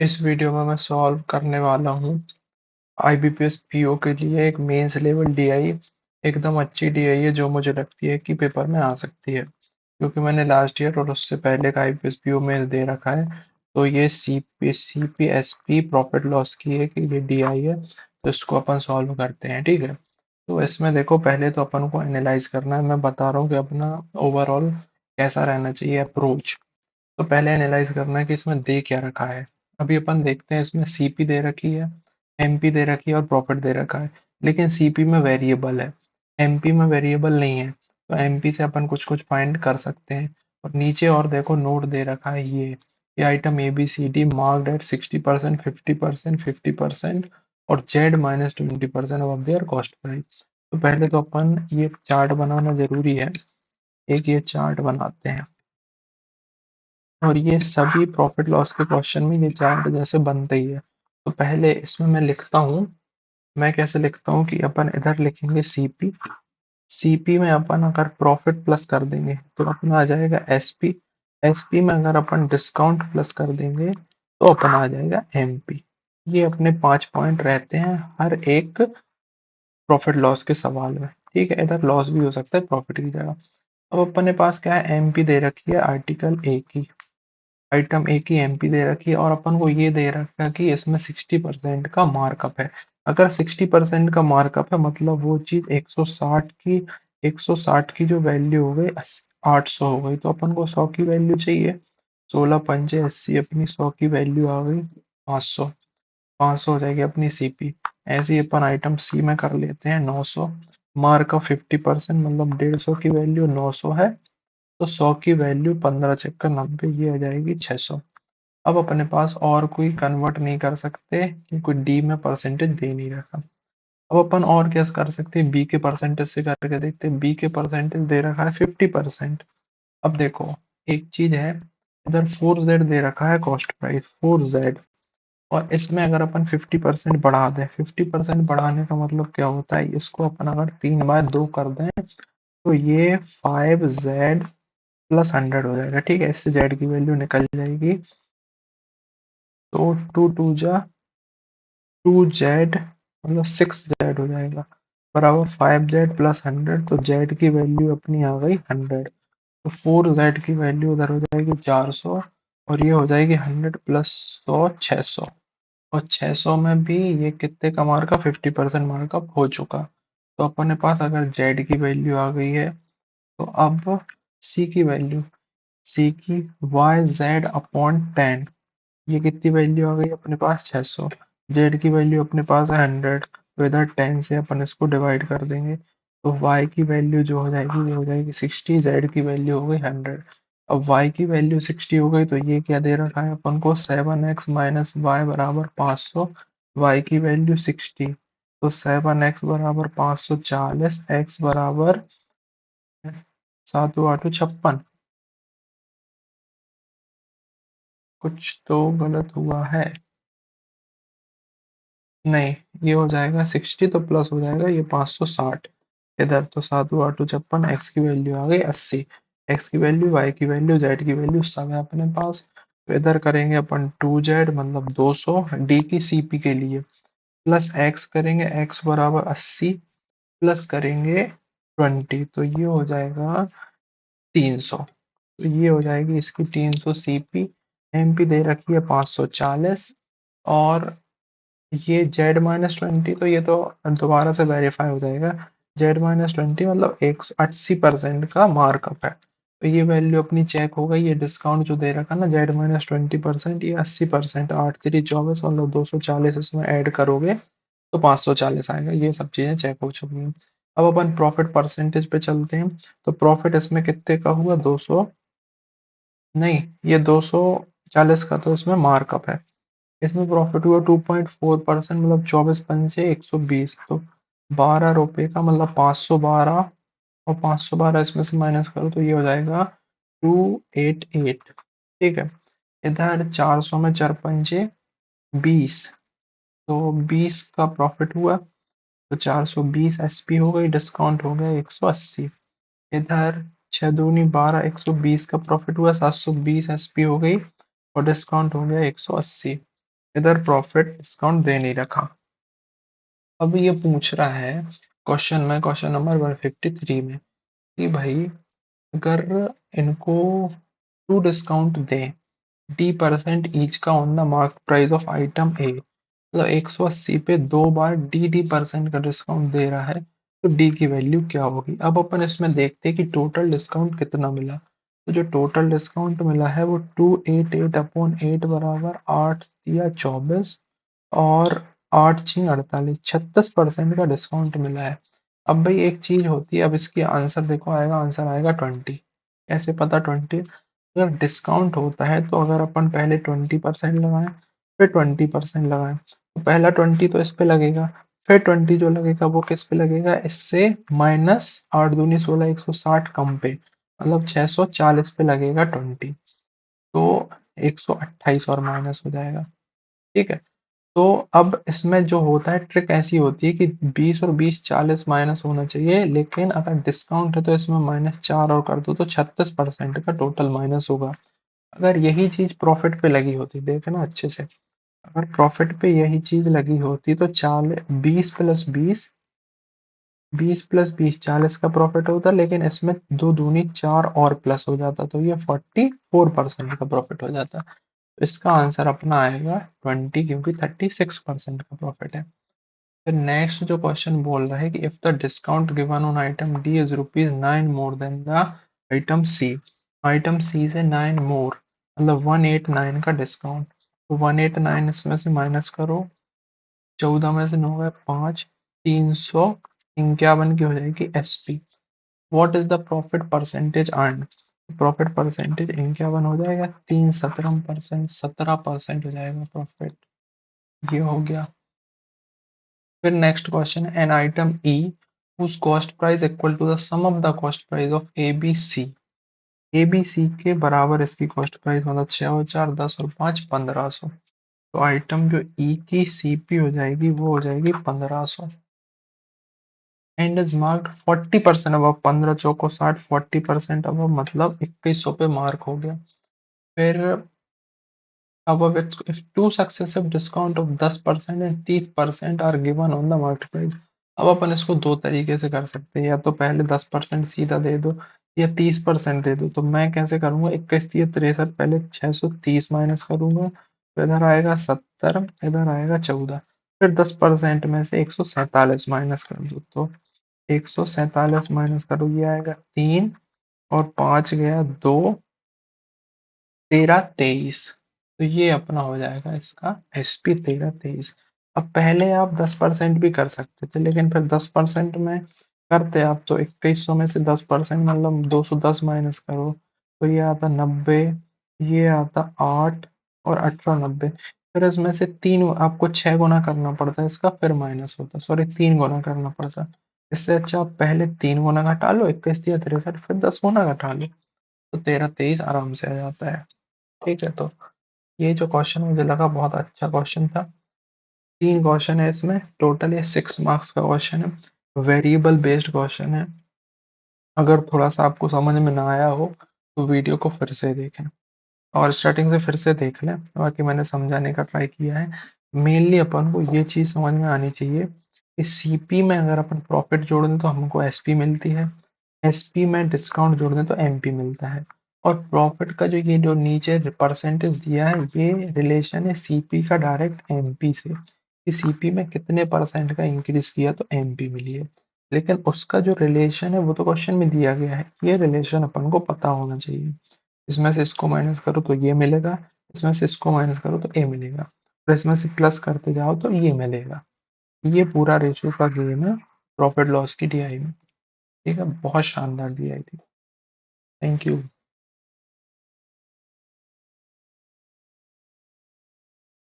इस वीडियो में मैं सॉल्व करने वाला हूँ आईबीपीएस पीओ के लिए एक मेंस लेवल डीआई। एकदम अच्छी डीआई है जो मुझे लगती है कि पेपर में आ सकती है, क्योंकि मैंने लास्ट ईयर और उससे पहले का आईबीपीएस पीओ मेंस दे रखा है। तो ये सीपीएसपी प्रॉफिट लॉस की है कि ये डीआई है, तो इसको अपन सॉल्व करते हैं। ठीक है, तो इसमें देखो, पहले तो अपन को एनालाइज करना है। मैं बता रहा हूँ कि अपना ओवरऑल कैसा रहना चाहिए अप्रोच। तो पहले एनालाइज करना है कि इसमें दे क्या रखा है। अभी अपन देखते हैं, इसमें सीपी दे रखी है, एमपी दे रखी है और प्रॉफिट दे रखा है। लेकिन सीपी में वेरिएबल है, एमपी में वेरिएबल नहीं है। तो एमपी से अपन कुछ कुछ फाइंड कर सकते हैं। और नीचे और देखो, नोट दे रखा है ये item A B C D marked at 60%, 50%, 50% और Z -20% off their cost price. तो पहले तो अपन ये चार्ट बनाना जरूरी है। एक ये चार्ट बनाते हैं, और ये सभी प्रॉफिट लॉस के क्वेश्चन में ये चार्ट जैसे बनते ही है। तो पहले इसमें मैं लिखता हूँ। मैं कैसे लिखता हूँ कि अपन इधर लिखेंगे सीपी। सीपी में अपन अगर प्रॉफिट प्लस कर देंगे तो अपना आ जाएगा एसपी। एसपी में अगर अपन डिस्काउंट प्लस कर देंगे तो अपना आ जाएगा एमपी। ये अपने 5 पॉइंट रहते हैं हर एक प्रॉफिट लॉस के सवाल में। ठीक है, इधर लॉस भी हो सकता है प्रॉफिट की जगह। अब अपने पास क्या है, एमपी दे रखी है आर्टिकल ए की, आइटम ए की एमपी दे रखी है, और अपन को ये दे रखा है कि इसमें 60% का मार्कअप है। अगर 60% का मार्कअप है मतलब वो चीज 160 की जो वैल्यू हो गई 800 हो गई, तो अपन को 100 की वैल्यू चाहिए। 16 पंजे 80, अपनी 100 की वैल्यू आ गई 500। 500 हो जाएगी अपनी सीपी। ऐसे ही अपन आइटम सी में कर लेते हैं 900। मार्कअप 50% मतलब 150 की वैल्यू 900 है, तो 100 की वैल्यू 15 चक्कर 90, ये आ जाएगी 600। अब अपने पास और कोई कन्वर्ट नहीं कर सकते क्योंकि डी में परसेंटेज दे नहीं रखा। अब अपन और क्या कर सकते हैं, बी के परसेंटेज से करके देखते हैं। बी के परसेंटेज दे रखा है 50%। अब देखो, एक चीज है, इधर 4Z दे रखा है कॉस्ट प्राइस 4Z, और इसमें अगर अपन 50% बढ़ा दें, 50% बढ़ाने का मतलब क्या होता है, इसको अपन अगर 3/2 कर दें तो ये 5Z+100 हो जाएगा। ठीक है, इससे जेड की वैल्यू निकल जाएगी। तो 2 मतलब 6Z हो जाएगा, बराबर 5Z+100। तो जेड की वैल्यू अपनी आ गई 100। तो 4Z की वैल्यू उधर हो जाएगी 400, और ये हो जाएगी 100 प्लस 100 600। और 600 में भी ये कितने का मार्कअप, 50% मार्कअप हो चुका। तो अपने पास अगर जेड की वैल्यू आ गई है, तो अब सी की वैल्यू, सी की YZ/10, ये कितनी वैल्यू आ गई अपने पास 600। जेड की वैल्यू अपने पास है 100, तो इधर 10 से अपन इसको डिवाइड कर देंगे। तो y की वैल्यू जो हो जाएगी वो हो जाएगी 60, जेड की वैल्यू हो गई 100। अब y की वैल्यू 60 हो गई, तो ये क्या दे रखा है अपन को, 7x माइनस वाई बराबर 500। y की वैल्यू 60, तो 7x बराबर 540, x बराबर 7×8=56। कुछ तो गलत हुआ है। नहीं, ये हो जाएगा 60 तो प्लस हो जाएगा ये 560 इधर। तो 7×8=56, एक्स की वैल्यू आ गई 80। एक्स की वैल्यू, वाई की वैल्यू, जेड की वैल्यू सब है अपने पास। तो इधर करेंगे अपन 2Z मतलब 200 डी की सीपी के लिए, प्लस एक्स करेंगे, एक्स बराबर 80, प्लस करेंगे 20, तो ये हो जाएगा 300। तो ये हो जाएगी इसकी 300 सीपी। एमपी दे रखी है 540, और ये Z-20, तो ये तो दोबारा से वेरीफाई हो जाएगा। Z-20 मतलब 80% का मार्कअप है, तो ये वैल्यू अपनी चेक हो गई। ये डिस्काउंट जो दे रखा ना Z-20%, ये 80%, 8×3 = 24, मतलब 240 इसमें ऐड करोगे तो 540 आएगा। ये सब चीजें चेक हो चुकी हैं। अब अपन प्रॉफिट परसेंटेज पे चलते हैं। तो प्रॉफिट इसमें कितने का हुआ, 200 नहीं, ये 240 का तो इसमें मार्कअप है। इसमें प्रॉफिट हुआ 2.4%, मतलब 24 पंचे 120, तो 12 रुपए का मतलब 512, और 512 इसमें से माइनस करो तो ये हो जाएगा 288। ठीक है, इधर 400 में 4 पंचे 20, तो 20 का प्रॉफिट हुआ, तो 420 एसपी हो गई, डिस्काउंट हो गया 180। इधर 6×2 = 12, 120 का प्रॉफिट हुआ, 720 एसपी हो गई, और डिस्काउंट हो गया 180। इधर प्रॉफिट डिस्काउंट दे नहीं रखा। अब ये पूछ रहा है क्वेश्चन नंबर 153 में कि भाई अगर इनको टू डिस्काउंट दें D% ईच का on the mark price of item A, मतलब 180 पे 2 बार D% का डिस्काउंट दे रहा है, तो D की वैल्यू क्या होगी। अब अपन इसमें देखते हैं कि टोटल डिस्काउंट कितना मिला। तो जो टोटल डिस्काउंट मिला है वो 288/8 बराबर 8 या 24 और 8×6 = 48, 36% का डिस्काउंट मिला है। अब भाई एक चीज होती है, अब इसकी आंसर देखो आएगा, आंसर आएगा 20। कैसे पता 20? अगर डिस्काउंट होता है तो अगर अपन पहले 20% लगाएं फिर 20% लगाएं, तो पहला 20 तो इस पे लगेगा, फिर 20 जो लगेगा वो किस पे लगेगा, इससे माइनस 8×2 = 16, 160 कम पे, मतलब 640 पे लगेगा 20, तो 128 और माइनस हो जाएगा। ठीक है, तो अब इसमें जो होता है ट्रिक ऐसी होती है कि 20 और 20 40 माइनस होना चाहिए, लेकिन अगर डिस्काउंट है तो इसमें -4 और कर दो तो 36% का टोटल माइनस होगा। अगर यही चीज प्रॉफिट पे लगी होती, देखना अच्छे से, अगर प्रॉफिट पे यही चीज लगी होती तो 20 + 20 40 का प्रॉफिट होता, लेकिन इसमें 2×2 = 4 और प्लस हो जाता, तो ये 44% का प्रॉफिट हो जाता। तो इसका आंसर अपना आएगा 20, क्योंकि 36% का प्रॉफिट है। फिर नेक्स्ट जो क्वेश्चन बोल रहा है कि if the discount given on item D is ₹9 more than the item C से 9 मोर, मतलब 189 का डिस्काउंट, तो 189 इसमें से माइनस करो, 14 में से 9 गए 5, 351 की हो जाएगी SP. What is the profit percentage earn? Profit percentage 51 हो जाएगा, 3 17%, 17% हो जाएगा प्रॉफिट। ये हो गया। फिर next question, an item E whose cost price equal to the sum of the cost price of ABC। ABC के बराबर इसकी कॉस्ट प्राइस, मतलब 6 और 4 10 और 5 1500। तो आइटम जो ई की सीपी हो जाएगी वो हो जाएगी 1500, एंड इज मार्क्ड 40% अब 15 चौको 60, 40% अब मतलब 2100 पे मार्क हो गया। फिर अब if two successive discount of 10% and 30% are given on the market price। अब अपन इसको दो तरीके से कर सकते हैं, या तो पहले 10% सीधा दे दो या 30% दे दो। तो मैं कैसे करूंगा, 21 × 3 = 63, पहले 630 माइनस करूंगा, तो इधर आएगा 70, इधर आएगा 14, फिर 10% में से 147 माइनस कर दो, तो 147 माइनस करो, ये आएगा 3 और 5 गया 2, 13 23, तो ये अपना हो जाएगा इसका एसपी 13 23। अब पहले आप 10% भी कर सकते थे, लेकिन फिर 10% में करते आप तो 2100 में से 10% मतलब 210 माइनस करो, तो ये आता 90, ये आता 8 और 18 90, फिर इसमें से तीन आपको 6 गुना करना पड़ता है इसका, फिर माइनस होता है, सॉरी 3 गुना करना पड़ता है। इससे अच्छा आप पहले 3 गुना घटा लो, 21 या 63, फिर 10 गुना घटा लो, तो 13 23 आराम से आ जाता है। ठीक है, तो ये जो क्वेश्चन मुझे लगा बहुत अच्छा क्वेश्चन था। 3 क्वेश्चन है इसमें, टोटल ये 6 मार्क्स का क्वेश्चन है, वेरिएबल बेस्ड क्वेश्चन है। अगर थोड़ा सा आपको समझ में ना आया हो तो वीडियो को फिर से देखें और स्टार्टिंग से फिर से देख लें, बाकी मैंने समझाने का ट्राई किया है। मेनली अपन को ये चीज़ समझ में आनी चाहिए कि सीपी में अगर अपन प्रॉफिट जोड़ दें तो हमको एसपी मिलती है, एसपी में डिस्काउंट जोड़ दें तो एमपी मिलता है, और प्रॉफिट का जो ये जो नीचे परसेंटेज दिया है ये रिलेशन है सीपी का डायरेक्ट एमपी से, कि सीपी में कितने परसेंट का इंक्रीज किया तो एमपी मिली है। लेकिन उसका जो रिलेशन है वो तो क्वेश्चन में दिया गया है, ये रिलेशन अपन को पता होना चाहिए। इसमें से इसको माइनस करो तो ये मिलेगा, इसमें से इसको माइनस करो तो ए मिलेगा, और इसमें से प्लस करते जाओ तो ये मिलेगा। ये पूरा रेशियो का गेम है प्रॉफिट लॉस की डीआई में। ठीक है, बहुत शानदार डीआई थी। Thank you.